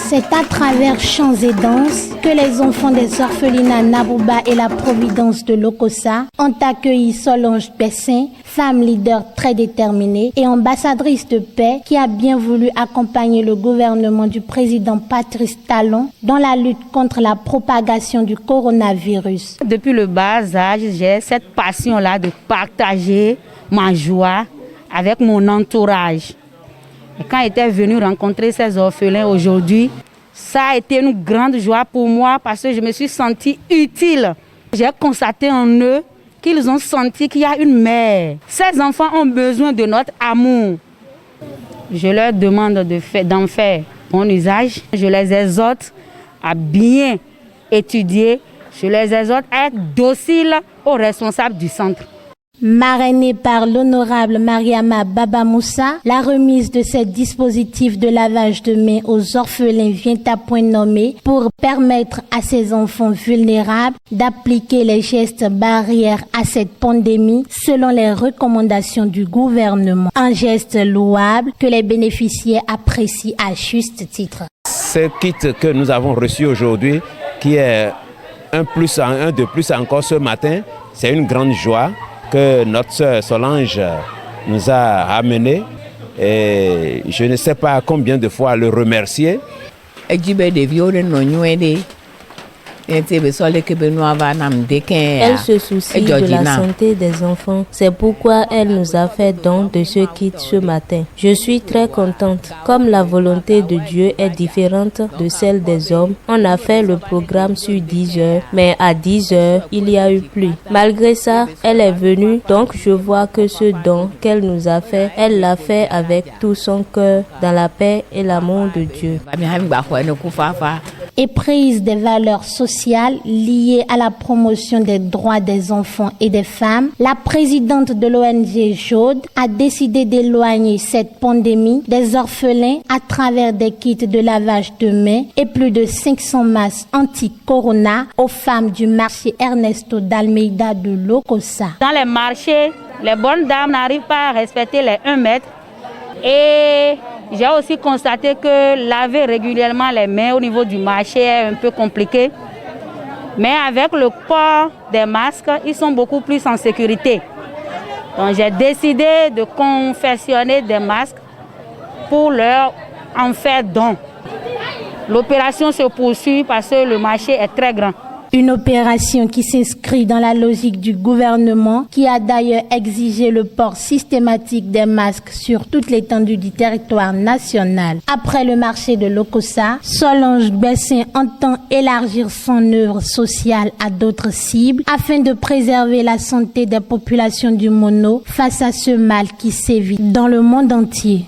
C'est à travers chants et danses que les enfants des orphelinats Nabouba et la Providence de Lokossa ont accueilli Solange Bessin, femme leader très déterminée et ambassadrice de paix qui a bien voulu accompagner le gouvernement du président Patrice Talon dans la lutte contre la propagation du coronavirus. Depuis le bas âge, j'ai cette passion-là de partager ma joie avec mon entourage. Et quand j'étais venue rencontrer ces orphelins aujourd'hui, ça a été une grande joie pour moi parce que je me suis sentie utile. J'ai constaté en eux qu'ils ont senti qu'il y a une mère. Ces enfants ont besoin de notre amour. Je leur demande d'en faire bon usage. Je les exhorte à bien étudier. Je les exhorte à être dociles aux responsables du centre. Marrainée par l'honorable Mariama Baba Moussa, la remise de ces dispositifs de lavage de mains aux orphelins vient à point nommé pour permettre à ces enfants vulnérables d'appliquer les gestes barrières à cette pandémie selon les recommandations du gouvernement. Un geste louable que les bénéficiaires apprécient à juste titre. Ce kit que nous avons reçu aujourd'hui, qui est un de plus encore ce matin, c'est une grande joie que notre sœur Solange nous a amené et je ne sais pas combien de fois le remercier. Elle se soucie de la santé des enfants. C'est pourquoi elle nous a fait don de ce kit ce matin. Je suis très contente. Comme la volonté de Dieu est différente de celle des hommes, on a fait le programme sur 10 heures, mais à 10 heures, il y a eu pluie. Malgré ça, elle est venue, donc je vois que ce don qu'elle nous a fait, elle l'a fait avec tout son cœur, dans la paix et l'amour de Dieu. Éprise des valeurs sociales liées à la promotion des droits des enfants et des femmes, la présidente de l'ONG Jaude a décidé d'éloigner cette pandémie des orphelins à travers des kits de lavage de mains et plus de 500 masques anti-corona aux femmes du marché Ernesto d'Almeida de Lokossa. Dans les marchés, les bonnes dames n'arrivent pas à respecter les 1 mètre et j'ai aussi constaté que laver régulièrement les mains au niveau du marché est un peu compliqué. Mais avec le port des masques, ils sont beaucoup plus en sécurité. Donc j'ai décidé de confectionner des masques pour leur en faire don. L'opération se poursuit parce que le marché est très grand. Une opération qui s'inscrit dans la logique du gouvernement qui a d'ailleurs exigé le port systématique des masques sur toute l'étendue du territoire national. Après le marché de Lokossa, Solange Bessin entend élargir son œuvre sociale à d'autres cibles afin de préserver la santé des populations du Mono face à ce mal qui sévit dans le monde entier.